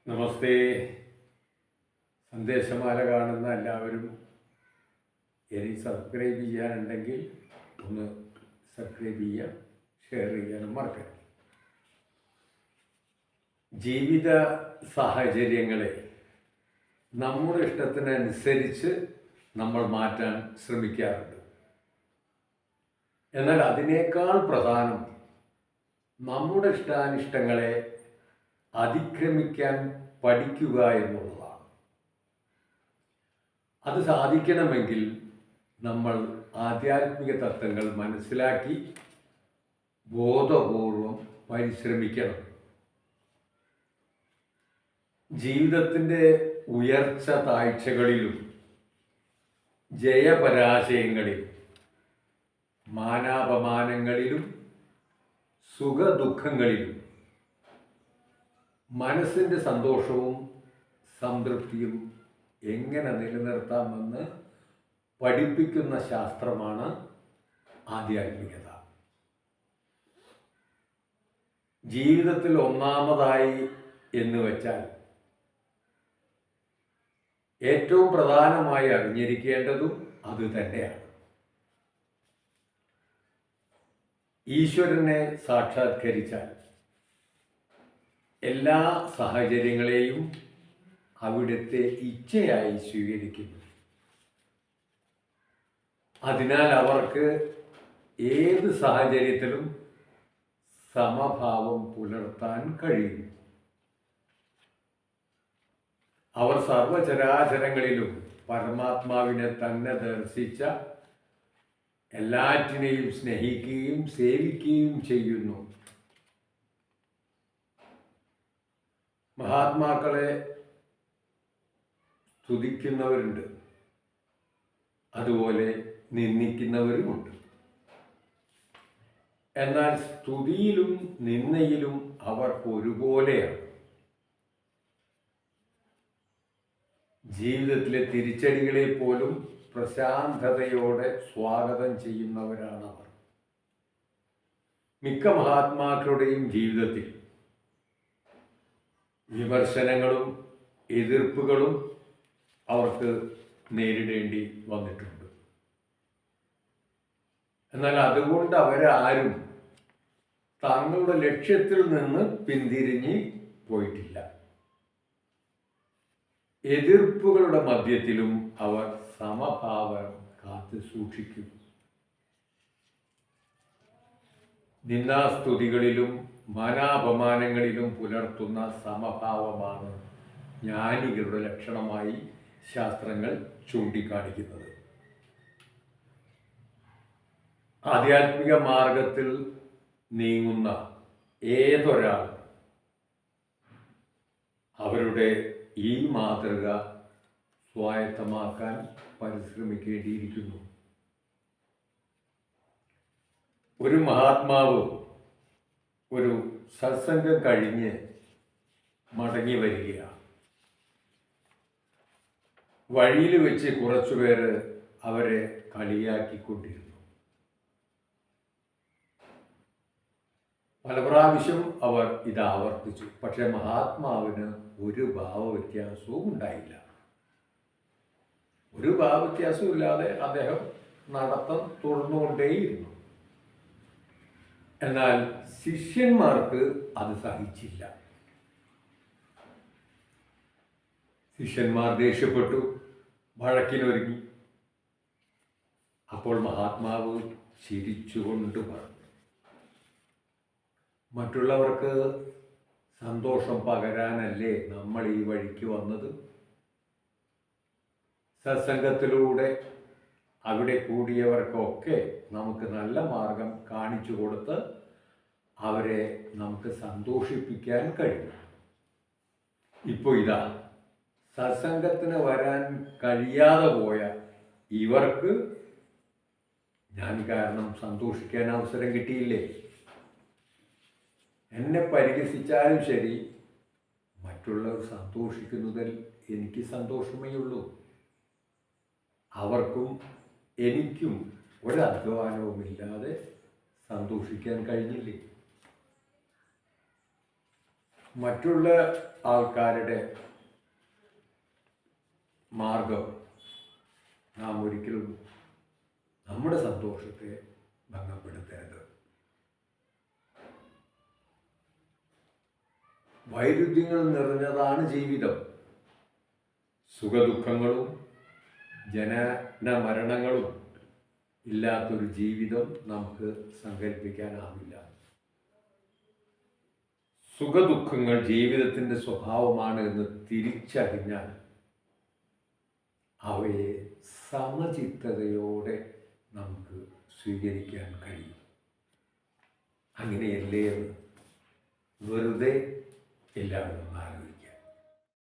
നമസ്തേ. സന്ദേശമാല കാണുന്ന എല്ലാവരും ഇനി സബ്സ്ക്രൈബ് ചെയ്യാനുണ്ടെങ്കിൽ ഒന്ന് സബ്സ്ക്രൈബ് ചെയ്യുക, ഷെയർ ചെയ്യാനും മറക്കരുത്. ജീവിത സാഹചര്യങ്ങളെ നമ്മുടെ ഇഷ്ടത്തിനനുസരിച്ച് നമ്മൾ മാറ്റാൻ ശ്രമിക്കാറുണ്ട്. എന്നാൽ അതിനേക്കാൾ പ്രധാനം നമ്മുടെ ഇഷ്ടാനിഷ്ടങ്ങളെ അതിക്രമിക്കാൻ പഠിക്കുക എന്നുള്ളതാണ്. അത് സാധിക്കണമെങ്കിൽ നമ്മൾ ആധ്യാത്മിക തത്വങ്ങൾ മനസ്സിലാക്കി ബോധപൂർവം പരിശ്രമിക്കണം. ജീവിതത്തിൻ്റെ ഉയർച്ച താഴ്ചകളിലും ജയപരാജയങ്ങളിലും മാനാപമാനങ്ങളിലും സുഖദുഃഖങ്ങളിലും മനസ്സിൻ്റെ സന്തോഷവും സംതൃപ്തിയും എങ്ങനെ നിലനിർത്താമെന്ന് പഠിപ്പിക്കുന്ന ശാസ്ത്രമാണ് ആധ്യാത്മികത. ജീവിതത്തിൽ ഒന്നാമതായി എന്ന് വെച്ചാൽ ഏറ്റവും പ്രധാനമായി അറിഞ്ഞിരിക്കേണ്ടതും അത് തന്നെയാണ്. ഈശ്വരനെ സാക്ഷാത്കരിച്ചാൽ എല്ലാ സാഹചര്യങ്ങളെയും അവിടുത്തെ ഇച്ഛയായി സ്വീകരിക്കുന്നു. അതിനാൽ അവർക്ക് ഏത് സാഹചര്യത്തിലും സമഭാവം പുലർത്താൻ കഴിയും. അവർ സർവചരാചരങ്ങളിലും പരമാത്മാവിനെ തന്നെ ദർശിച്ച എല്ലാറ്റിനെയും സ്നേഹിക്കുകയും സേവിക്കുകയും ചെയ്യുന്നു. മഹാത്മാക്കളെ സ്തുതിക്കുന്നവരുണ്ട്, അതുപോലെ നിന്ദിക്കുന്നവരുമുണ്ട്. എന്നാൽ സ്തുതിയിലും നിന്ദയിലും അവർ ഒരുപോലെയാണ്. ജീവിതത്തിലെ തിരിച്ചടികളെ പോലും പ്രശാന്തതയോടെ സ്വാഗതം ചെയ്യുന്നവരാണവർ. മിക്ക മഹാത്മാക്കളുടെയും ജീവിതത്തിൽ വിമർശനങ്ങളും എതിർപ്പുകളും അവർക്ക് നേരിടേണ്ടി വന്നിട്ടുണ്ട്. എന്നാൽ അതുകൊണ്ട് അവരാരും തങ്ങളുടെ ലക്ഷ്യത്തിൽ നിന്ന് പിന്തിരിഞ്ഞ് പോയിട്ടില്ല. എതിർപ്പുകളുടെ മധ്യത്തിലും അവർ സമഭാവം കാത്തു സൂക്ഷിക്കും. നിന്ദാസ്തുതികളിലും മാനാപമാനങ്ങളിലും പുലർത്തുന്ന സമഭാവമാണ് ജ്ഞാനികളുടെ ലക്ഷണമായി ശാസ്ത്രങ്ങൾ ചൂണ്ടിക്കാണിക്കുന്നത്. ആധ്യാത്മിക മാർഗത്തിൽ നീങ്ങുന്ന ഏതൊരാൾ അവരുടെ ഈ മാതൃക സ്വായത്തമാക്കാൻ പരിശ്രമിക്കേണ്ടിയിരിക്കുന്നു. ഒരു മഹാത്മാവ് ഒരു സത്സംഗം കഴിഞ്ഞ് മടങ്ങി വരികയാണ്. വഴിയിൽ വെച്ച് കുറച്ചുപേര് അവരെ കളിയാക്കിക്കൊണ്ടിരുന്നു. പല പ്രാവശ്യം അവർ ഇത് ആവർത്തിച്ചു. പക്ഷെ മഹാത്മാവിന് ഒരു ഭാവവ്യത്യാസവും ഉണ്ടായില്ല. ഒരു ഭാവവ്യത്യാസവും ഇല്ലാതെ അദ്ദേഹം നടത്തം തുടർന്നുകൊണ്ടേയിരുന്നു. എന്നാൽ ശിഷ്യന്മാർക്ക് അത് സഹിച്ചില്ല. ശിഷ്യന്മാർ ദേഷ്യപ്പെട്ടു, വഴക്കിനൊരുങ്ങി. അപ്പോൾ മഹാത്മാവ് ചിരിച്ചുകൊണ്ട് പറഞ്ഞു, മറ്റുള്ളവർക്ക് സന്തോഷം പകരാനല്ലേ നമ്മൾ ഈ വഴിക്ക് വന്നത്? സത്സംഗത്തിലൂടെ അവിടെ കൂടിയവർക്കൊക്കെ നമുക്ക് നല്ല മാർഗം കാണിച്ചു കൊടുത്ത് അവരെ നമുക്ക് സന്തോഷിപ്പിക്കാൻ കഴിയും. ഇപ്പോൾ ഇതാ സത്സംഗത്തിന് വരാൻ കഴിയാതെ പോയ ഇവർക്ക് ഞാൻ കാരണം സന്തോഷിക്കാൻ അവസരം കിട്ടിയില്ലേ? എന്നെ പരിഹസിച്ചാലും ശരി, മറ്റുള്ളവർ സന്തോഷിക്കുന്നതിൽ എനിക്ക് സന്തോഷമേ ഉള്ളൂ. അവർക്കും എനിക്കും ഒരധ്വാനവുമില്ലാതെ സന്തോഷിക്കാൻ കഴിഞ്ഞില്ലേ? മറ്റുള്ള ആൾക്കാരുടെ മാർഗം നാം ഒരിക്കലും നമ്മുടെ സന്തോഷത്തെ ഭംഗപ്പെടുത്തരുത്. വൈരുദ്ധ്യങ്ങൾ നിറഞ്ഞതാണ് ജീവിതം. സുഖദുഃഖങ്ങളും ജനന മരണങ്ങളും ഇല്ലാത്തൊരു ജീവിതം നമുക്ക് സങ്കല്പിക്കാനാവില്ല. സുഖദുഃഖങ്ങൾ ജീവിതത്തിൻ്റെ സ്വഭാവമാണ് എന്ന് തിരിച്ചറിഞ്ഞാൽ അവയെ സമചിത്തതയോടെ നമുക്ക് സ്വീകരിക്കാൻ കഴിയും. അങ്ങനെയല്ലേ എന്ന് വെറുതെ എല്ലാവരും ആലോചിക്കും.